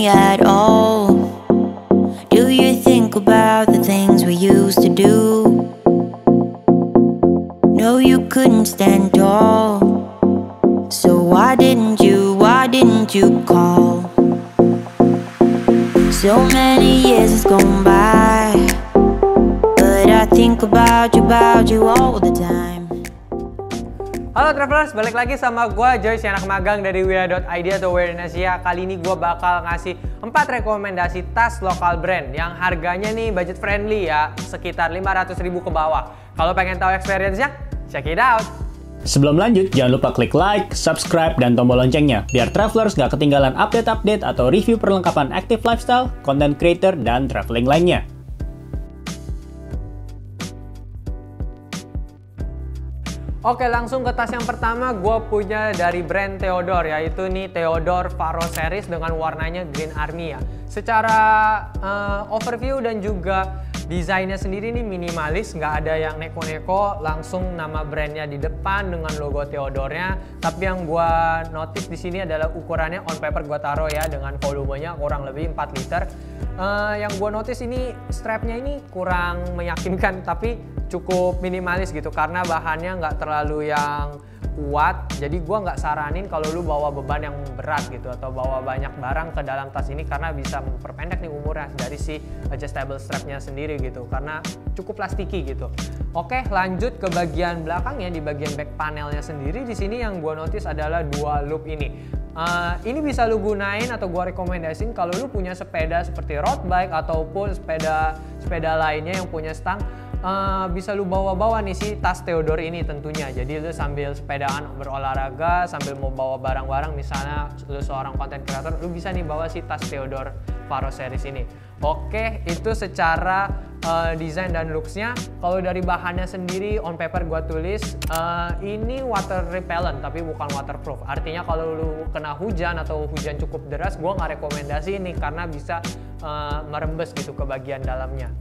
me at all? Do you think about the things we used to do? No, you couldn't stand tall. So why didn't you call? So many years has gone by, but I think about you all the time. Halo Travelers, balik lagi sama gue Joyce, anak magang dari Wia.id atau Wear in Asia. Kali ini gue bakal ngasih 4 rekomendasi tas lokal brand yang harganya nih budget friendly ya, sekitar 500.000 ke bawah. Kalau pengen tahu experience-nya, check it out! Sebelum lanjut, jangan lupa klik like, subscribe, dan tombol loncengnya biar Travelers nggak ketinggalan update-update atau review perlengkapan active lifestyle, content creator, dan traveling lainnya. Oke, langsung ke tas yang pertama gue punya dari brand Theodore, yaitu nih Theodore Faro Series dengan warnanya Green Army ya. Secara overview dan juga desainnya sendiri nih minimalis, nggak ada yang neko-neko, langsung nama brandnya di depan dengan logo Theodore-nya. Tapi yang gue notice di sini adalah ukurannya on paper gue taruh ya, dengan volumenya kurang lebih 4 liter. Yang gue notice ini strapnya ini kurang meyakinkan, tapi cukup minimalis gitu karena bahannya nggak terlalu yang kuat. Jadi gue nggak saranin kalau lu bawa beban yang berat gitu atau bawa banyak barang ke dalam tas ini, karena bisa memperpendek nih umurnya dari si adjustable strapnya sendiri gitu, karena cukup plastiki gitu. Oke, lanjut ke bagian belakangnya. Di bagian back panelnya sendiri di sini yang gue notice adalah dua loop ini. Ini bisa lu gunain atau gue rekomendasiin kalau lu punya sepeda seperti road bike ataupun sepeda lainnya yang punya stang. Bisa lu bawa-bawa nih si tas Theodore ini tentunya. Jadi lu sambil sepedaan berolahraga, sambil mau bawa barang-barang, misalnya lu seorang content creator, lu bisa nih bawa si tas Theodore Faro Series ini. Oke, itu secara desain dan looksnya. Kalau dari bahannya sendiri on paper gua tulis ini water repellent tapi bukan waterproof. Artinya kalau lu kena hujan atau hujan cukup deras, gua nggak rekomendasi ini karena bisa merembes gitu ke bagian dalamnya.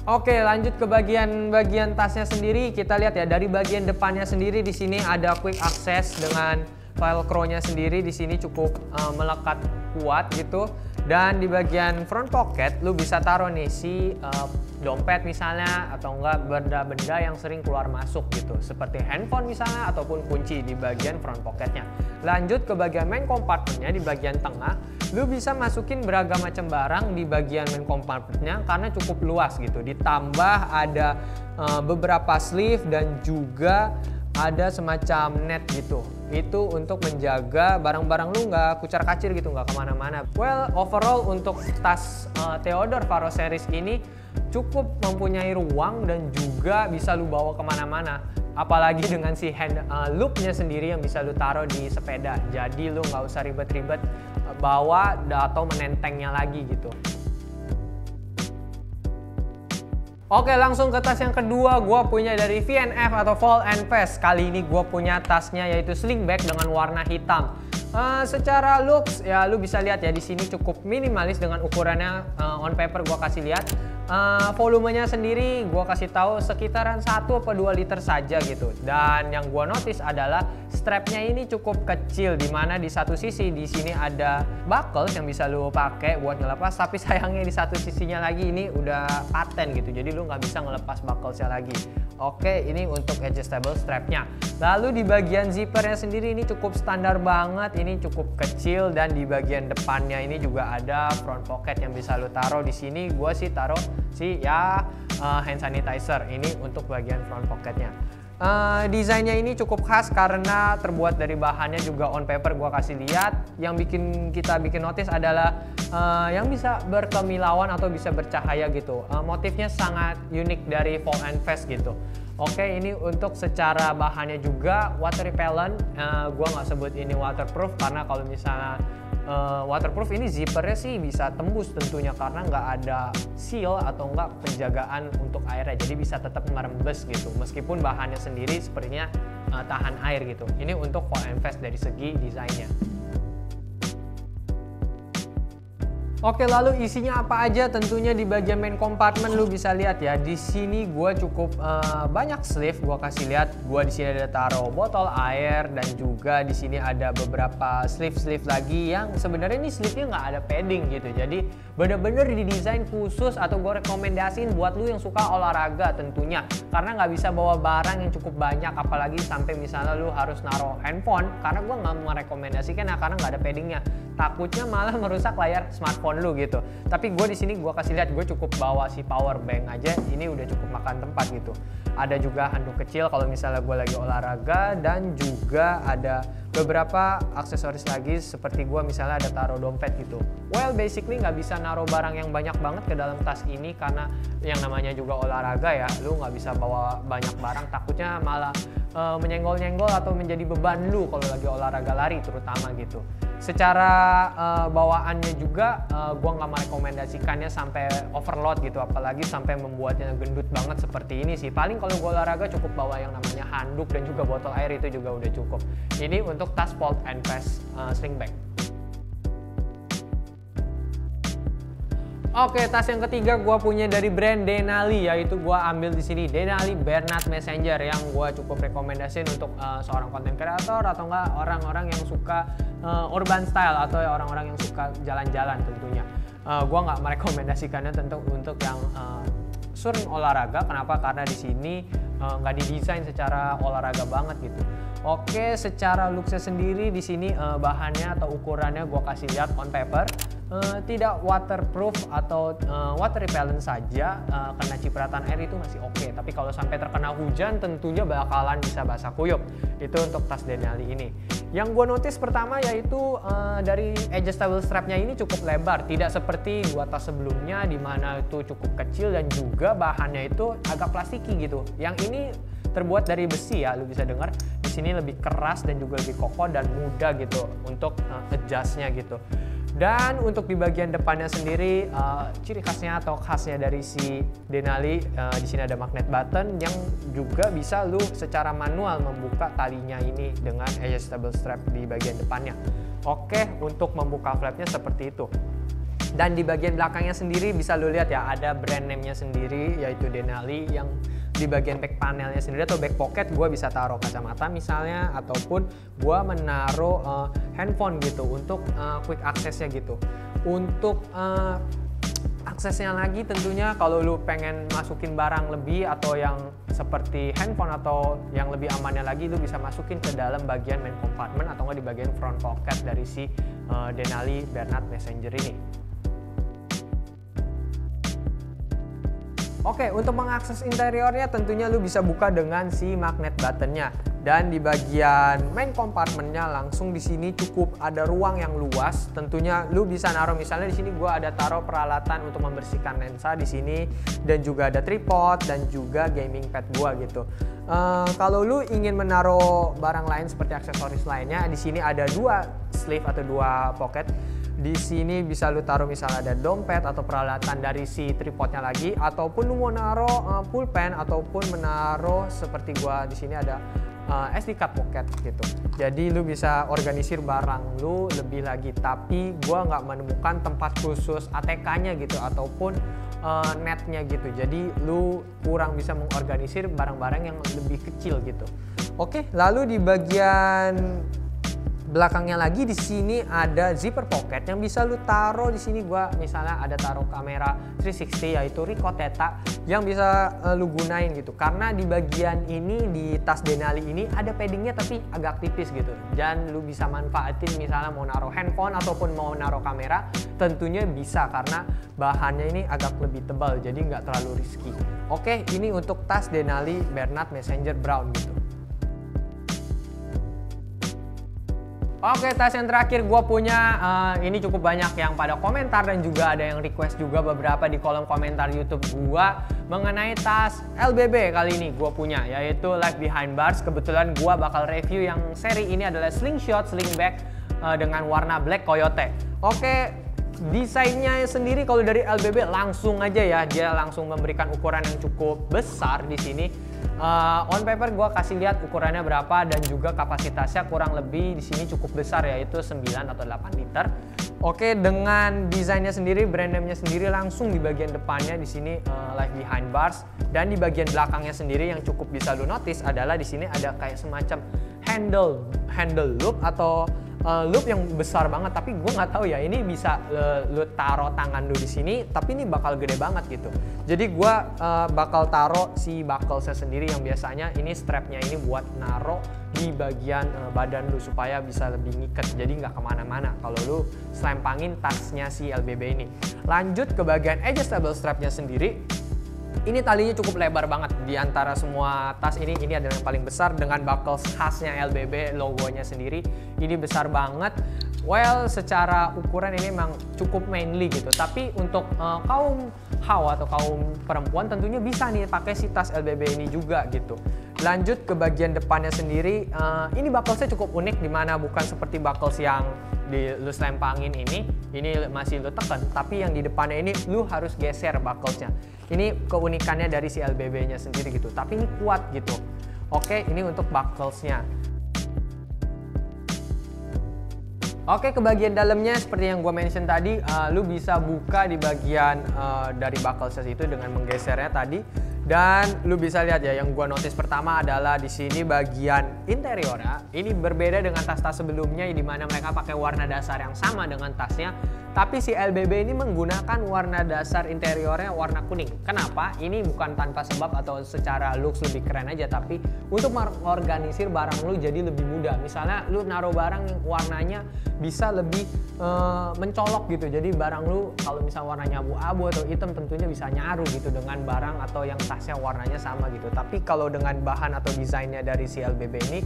Oke, lanjut ke bagian tasnya sendiri. Kita lihat ya, dari bagian depannya sendiri di sini ada quick access dengan velcro-nya sendiri di sini cukup melekat kuat gitu. Dan di bagian front pocket lu bisa taruh nih si dompet misalnya, atau enggak benda-benda yang sering keluar masuk gitu, seperti handphone misalnya ataupun kunci di bagian front pocketnya. Lanjut ke bagian main compartmentnya, di bagian tengah lu bisa masukin beragam macam barang di bagian main compartmentnya karena cukup luas gitu. Ditambah ada beberapa sleeve dan juga ada semacam net gitu. Itu untuk menjaga barang-barang lu nggak kucar-kacir gitu, nggak kemana-mana. Well, overall untuk tas Theodore Faro Series ini cukup mempunyai ruang dan juga bisa lu bawa kemana-mana. Apalagi dengan si hand loopnya sendiri yang bisa lu taruh di sepeda. Jadi lu nggak usah ribet-ribet bawa atau menentengnya lagi gitu. Oke, langsung ke tas yang kedua. Gue punya dari V&F atau Fall and Fast. Kali ini gue punya tasnya yaitu sling bag dengan warna hitam. Secara looks ya lu bisa lihat ya, di sini cukup minimalis dengan ukurannya on paper gue kasih lihat. Volumenya sendiri gue kasih tahu sekitaran 1 atau 2 liter saja gitu. Dan yang gue notice adalah strapnya ini cukup kecil, dimana di satu sisi di sini ada buckles yang bisa lu pakai buat ngelepas, tapi sayangnya di satu sisinya lagi ini udah paten gitu, jadi lu nggak bisa ngelepas bucklesnya lagi. Oke, ini untuk adjustable strapnya. Lalu di bagian zippernya sendiri ini cukup standar banget, ini cukup kecil, dan di bagian depannya ini juga ada front pocket yang bisa lu taruh. Di sini gue sih taruh hand sanitizer ini untuk bagian front pocketnya. Desainnya ini cukup khas karena terbuat dari bahannya juga on paper gue kasih lihat. Yang kita bikin notice adalah yang bisa berkemilauan atau bisa bercahaya gitu. Motifnya sangat unik dari Fall and Fast gitu. Oke, ini untuk secara bahannya juga water repellent. Gue nggak sebut ini waterproof karena kalau misalnya waterproof ini zippernya sih bisa tembus tentunya karena nggak ada seal atau nggak penjagaan untuk airnya, jadi bisa tetap merembes gitu meskipun bahannya sendiri sepertinya tahan air gitu. Ini untuk Fall and Fast dari segi desainnya. Oke, lalu isinya apa aja? Tentunya di bagian main compartment lu bisa lihat ya. Di sini gue cukup banyak sleeve. Gue kasih lihat. Gue di sini ada taruh botol air dan juga di sini ada beberapa sleeve lagi yang sebenarnya ini sleeve-nya nggak ada padding gitu. Jadi bener-bener didesain khusus atau gue rekomendasiin buat lu yang suka olahraga tentunya. Karena nggak bisa bawa barang yang cukup banyak, apalagi sampai misalnya lu harus naruh handphone. Karena gue nggak merekomendasikan ya, karena nggak ada paddingnya. Takutnya malah merusak layar smartphone lu gitu. Tapi gue di sini gue kasih lihat, gue cukup bawa si power bank aja, ini udah cukup makan tempat gitu. Ada juga handuk kecil kalau misalnya gue lagi olahraga, dan juga ada beberapa aksesoris lagi seperti gue misalnya ada taruh dompet gitu. Well, basically nggak bisa naruh barang yang banyak banget ke dalam tas ini karena yang namanya juga olahraga ya, lu nggak bisa bawa banyak barang, takutnya malah menyenggol-nyenggol atau menjadi beban lu kalau lagi olahraga lari terutama gitu. Secara bawaannya juga gue nggak merekomendasikannya sampai overload gitu, apalagi sampai membuatnya gendut banget seperti ini sih. Paling kalau gue olahraga cukup bawa yang namanya handuk dan juga botol air, itu juga udah cukup. Ini untuk tas fold and press sling bag. Oke, tas yang ketiga gue punya dari brand Denali, yaitu gue ambil di sini Denali Bernard Messenger yang gue cukup rekomendasiin untuk seorang content creator atau enggak orang-orang yang suka urban style atau orang-orang yang suka jalan-jalan tentunya. Gue nggak merekomendasikannya tentu untuk yang sering olahraga. Kenapa? Karena di sini nggak didesain secara olahraga banget gitu. Oke, secara looksnya sendiri di sini bahannya atau ukurannya gue kasih lihat on paper. Tidak waterproof atau water repellent saja, kena cipratan air itu masih oke. Tapi kalau sampai terkena hujan tentunya bakalan bisa basah kuyup. Itu untuk tas Denali ini. Yang gue notice pertama yaitu dari adjustable strapnya ini cukup lebar, tidak seperti dua tas sebelumnya di mana itu cukup kecil dan juga bahannya itu agak plastiki gitu. Yang ini terbuat dari besi ya, lu bisa dengar di sini lebih keras dan juga lebih kokoh dan mudah gitu untuk adjustnya gitu. Dan untuk di bagian depannya sendiri, ciri khasnya atau khasnya dari si Denali, di sini ada magnet button yang juga bisa lu secara manual membuka talinya ini dengan adjustable strap di bagian depannya. Oke, untuk membuka flapnya seperti itu. Dan di bagian belakangnya sendiri bisa lu lihat ya, ada brand name-nya sendiri yaitu Denali, yang di bagian back panelnya sendiri atau back pocket gue bisa taruh kacamata misalnya, ataupun gue menaruh handphone gitu untuk quick access-nya gitu. Untuk aksesnya lagi tentunya kalau lu pengen masukin barang lebih atau yang seperti handphone atau yang lebih amannya lagi, lu bisa masukin ke dalam bagian main compartment atau nggak di bagian front pocket dari si Denali Bernard Messenger ini. Oke, untuk mengakses interiornya tentunya lu bisa buka dengan si magnet buttonnya. Dan di bagian main compartmentnya langsung di sini cukup ada ruang yang luas. Tentunya lu bisa naruh, misalnya di sini gua ada taruh peralatan untuk membersihkan lensa di sini, dan juga ada tripod dan juga gaming pad gua gitu. Kalau lu ingin menaruh barang lain seperti aksesoris lainnya, di sini ada dua sleeve atau dua pocket. Di sini bisa lu taruh misalnya ada dompet atau peralatan dari si tripodnya lagi, ataupun lu mau naruh pulpen ataupun menaruh seperti gua di sini ada SD card pocket gitu. Jadi lu bisa organisir barang lu lebih lagi, tapi gua nggak menemukan tempat khusus ATK-nya gitu ataupun netnya gitu. Jadi lu kurang bisa mengorganisir barang-barang yang lebih kecil gitu. Oke, lalu di bagian belakangnya lagi di sini ada zipper pocket yang bisa lu taruh di sini. Gua misalnya ada taruh kamera 360 yaitu Ricoh Theta yang bisa lu gunain gitu. Karena di bagian ini di tas Denali ini ada paddingnya tapi agak tipis gitu. Dan lu bisa manfaatin misalnya mau naruh handphone ataupun mau naruh kamera, tentunya bisa karena bahannya ini agak lebih tebal jadi nggak terlalu risky. Oke, ini untuk tas Denali Bernard Messenger Brown gitu. Oke, tas yang terakhir gue punya, ini cukup banyak yang pada komentar dan juga ada yang request juga beberapa di kolom komentar YouTube gue mengenai tas LBB kali ini gue punya, yaitu Life Behind Bars. Kebetulan gue bakal review yang seri ini adalah slingshot sling bag dengan warna black coyote. Oke, desainnya sendiri kalau dari LBB langsung aja ya, dia langsung memberikan ukuran yang cukup besar di sini. On paper gue kasih lihat ukurannya berapa dan juga kapasitasnya kurang lebih di sini cukup besar, yaitu 9 atau 8 liter. Oke, dengan desainnya sendiri, brand name-nya sendiri langsung di bagian depannya di sini Life Behind Bars, dan di bagian belakangnya sendiri yang cukup bisa lu notice adalah di sini ada kayak semacam handle loop atau loop yang besar banget, tapi gue nggak tahu ya ini bisa lu taruh tangan lu di sini, tapi ini bakal gede banget gitu. Jadi gue bakal taruh si bucklesnya sendiri yang biasanya ini strapnya ini buat naruh di bagian badan lu supaya bisa lebih ngiket, jadi nggak kemana-mana kalau lu selempangin tasnya si LBB ini. Lanjut ke bagian adjustable strapnya sendiri. Ini talinya cukup lebar banget di antara semua tas ini adalah yang paling besar dengan buckles khasnya LBB, logonya sendiri. Ini besar banget. Well, secara ukuran ini memang cukup manly gitu. Tapi untuk kaum hawa atau kaum perempuan tentunya bisa nih pakai si tas LBB ini juga gitu. Lanjut ke bagian depannya sendiri, ini bucklesnya cukup unik dimana bukan seperti buckles yang lu selempangin ini masih lu tekan, tapi yang di depannya ini lu harus geser bucklesnya. Ini keunikannya dari si LBB-nya sendiri gitu, tapi ini kuat gitu. Oke, ini untuk bucklesnya. Oke, ke bagian dalamnya seperti yang gue mention tadi, lu bisa buka di bagian dari bucklesnya itu dengan menggesernya tadi. Dan lu bisa lihat ya, yang gua notice pertama adalah di sini bagian interiornya. Ini berbeda dengan tas-tas sebelumnya di mana mereka pakai warna dasar yang sama dengan tasnya. Tapi si LBB ini menggunakan warna dasar interiornya warna kuning. Kenapa? Ini bukan tanpa sebab atau secara looks lebih keren aja, tapi untuk mengorganisir barang lu jadi lebih mudah. Misalnya lu naruh barang yang warnanya bisa lebih mencolok gitu. Jadi barang lu kalau misalnya warnanya abu-abu atau hitam tentunya bisa nyaru gitu dengan barang atau yang tasnya warnanya sama gitu. Tapi kalau dengan bahan atau desainnya dari si LBB ini,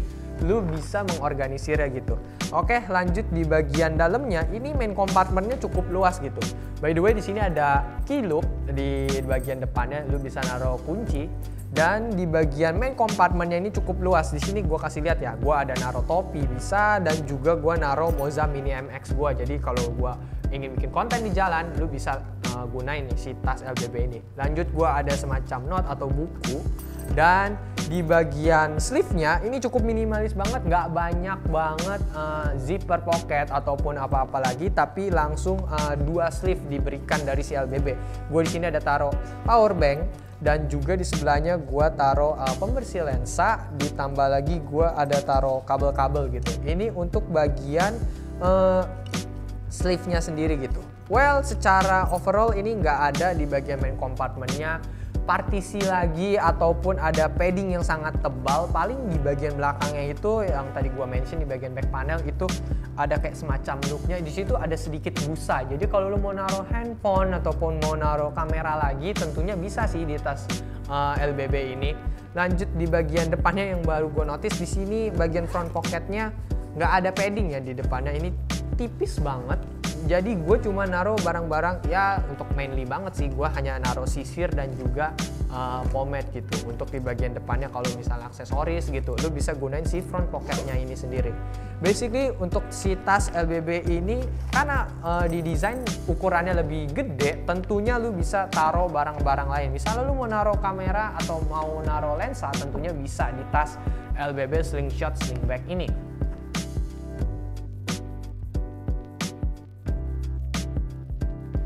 lu bisa mengorganisirnya gitu. Oke, lanjut di bagian dalamnya. Ini main compartmentnya cukup luas gitu. By the way, di sini ada key loop di bagian depannya. Lu bisa naruh kunci. Dan di bagian main compartmentnya ini cukup luas. Di sini gue kasih lihat ya. Gue ada naruh topi bisa, dan juga gue naruh Moza Mini MX gue. Jadi kalau gue ingin bikin konten di jalan, lu bisa gunain nih si tas LBB ini. Lanjut gue ada semacam note atau buku. Dan di bagian sleeve-nya ini cukup minimalis banget, nggak banyak banget zipper pocket ataupun apa-apa lagi, tapi langsung 2 sleeve diberikan dari si LBB. Gue di sini ada taruh power bank, dan juga di sebelahnya gue taruh pembersih lensa, ditambah lagi gue ada taruh kabel-kabel gitu. Ini untuk bagian sleeve-nya sendiri gitu. Well, secara overall ini nggak ada di bagian main compartmentnya partisi lagi ataupun ada padding yang sangat tebal. Paling di bagian belakangnya itu yang tadi gua mention di bagian back panel itu ada kayak semacam loopnya. Di situ ada sedikit busa. Jadi kalau lu mau naruh handphone ataupun mau naruh kamera lagi, tentunya bisa sih di tas LBB ini. Lanjut di bagian depannya yang baru gua notice, di sini bagian front pocketnya nggak ada padding ya di depannya. Ini tipis banget. Jadi gue cuma naruh barang-barang ya untuk mainly banget sih. Gue hanya naruh sisir dan juga pomade gitu. Untuk di bagian depannya kalau misalnya aksesoris gitu, lu bisa gunain si front pocketnya ini sendiri. Basically untuk si tas LBB ini karena didesain ukurannya lebih gede, tentunya lu bisa taruh barang-barang lain. Misalnya lu mau naruh kamera atau mau naruh lensa, tentunya bisa di tas LBB Slingshot Sling Bag ini.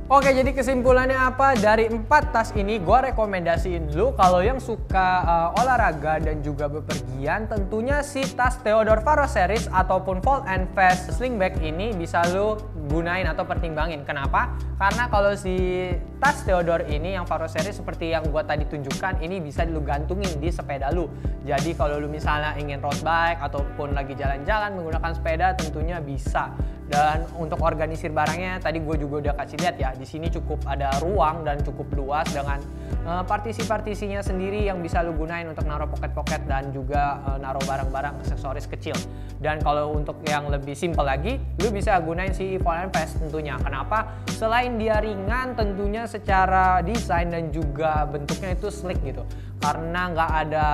Oke, jadi kesimpulannya apa? Dari 4 tas ini gue rekomendasiin lu kalau yang suka olahraga dan juga bepergian, tentunya si tas Theodore Faro Series ataupun Fold and Fast Sling Bag ini bisa lu gunain atau pertimbangin. Kenapa? Karena kalau si tas Theodore ini yang Faro Series seperti yang gue tadi tunjukkan, ini bisa lu gantungin di sepeda lu. Jadi kalau lu misalnya ingin road bike ataupun lagi jalan-jalan menggunakan sepeda, tentunya bisa. Dan untuk organisir barangnya tadi gue juga udah kasih lihat ya, di sini cukup ada ruang dan cukup luas dengan partisi-partisinya sendiri yang bisa lu gunain untuk naruh pocket-pocket dan juga naruh barang-barang aksesoris kecil. Dan kalau untuk yang lebih simple lagi, lu bisa gunain si Fold and Fast tentunya. Kenapa? Selain dia ringan, tentunya secara desain dan juga bentuknya itu slick gitu. Karena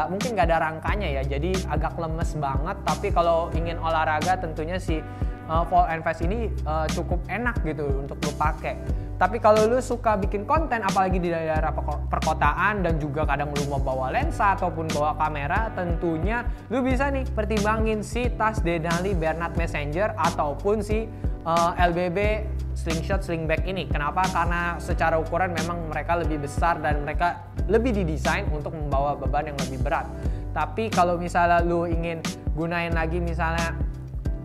mungkin nggak ada rangkanya ya, jadi agak lemes banget. Tapi kalau ingin olahraga tentunya si Fold and Fast ini cukup enak gitu untuk lu pakai. Tapi kalau lu suka bikin konten apalagi di daerah perkotaan dan juga kadang lu mau bawa lensa ataupun bawa kamera, tentunya lu bisa nih pertimbangin si tas Denali Bernard Messenger ataupun si LBB Slingshot Sling Bag ini. Kenapa? Karena secara ukuran memang mereka lebih besar dan mereka lebih didesain untuk membawa beban yang lebih berat. Tapi kalau misalnya lu ingin gunain lagi misalnya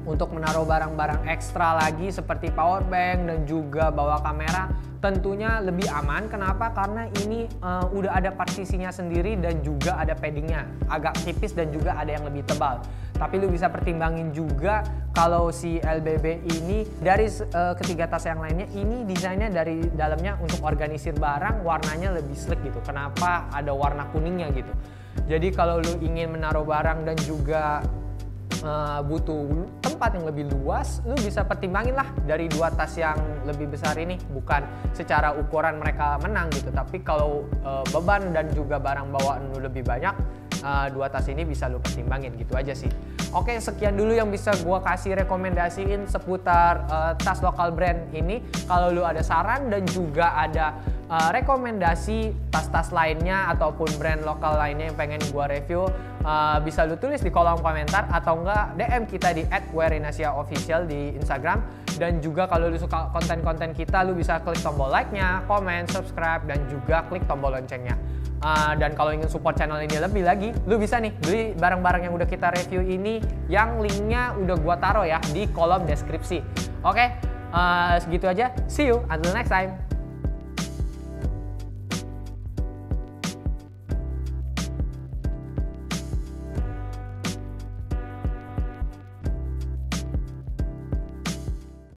untuk menaruh barang-barang ekstra lagi seperti power bank dan juga bawa kamera, tentunya lebih aman. Kenapa? Karena ini udah ada partisinya sendiri dan juga ada paddingnya, agak tipis dan juga ada yang lebih tebal. Tapi lu bisa pertimbangin juga kalau si LBB ini dari ketiga tas yang lainnya, ini desainnya dari dalamnya untuk organisir barang, warnanya lebih sleek gitu. Kenapa ada warna kuningnya gitu? Jadi kalau lu ingin menaruh barang dan juga butuh tempat yang lebih luas, lu bisa pertimbangin lah dari dua tas yang lebih besar ini. Bukan secara ukuran mereka menang gitu, tapi kalau beban dan juga barang bawaan lu lebih banyak, dua tas ini bisa lu pertimbangin gitu aja sih. Oke, sekian dulu yang bisa gua kasih rekomendasiin seputar tas lokal brand ini. Kalau lu ada saran dan juga ada rekomendasi tas-tas lainnya ataupun brand lokal lainnya yang pengen gua review, bisa lu tulis di kolom komentar atau enggak DM kita di @werinasia_official di Instagram. Dan juga kalau lu suka konten-konten kita, lu bisa klik tombol like-nya, komen, subscribe, dan juga klik tombol loncengnya. Dan kalau ingin support channel ini lebih lagi, lu bisa nih beli barang-barang yang udah kita review ini, yang linknya udah gua taruh ya di kolom deskripsi. Oke, segitu aja. See you until next time.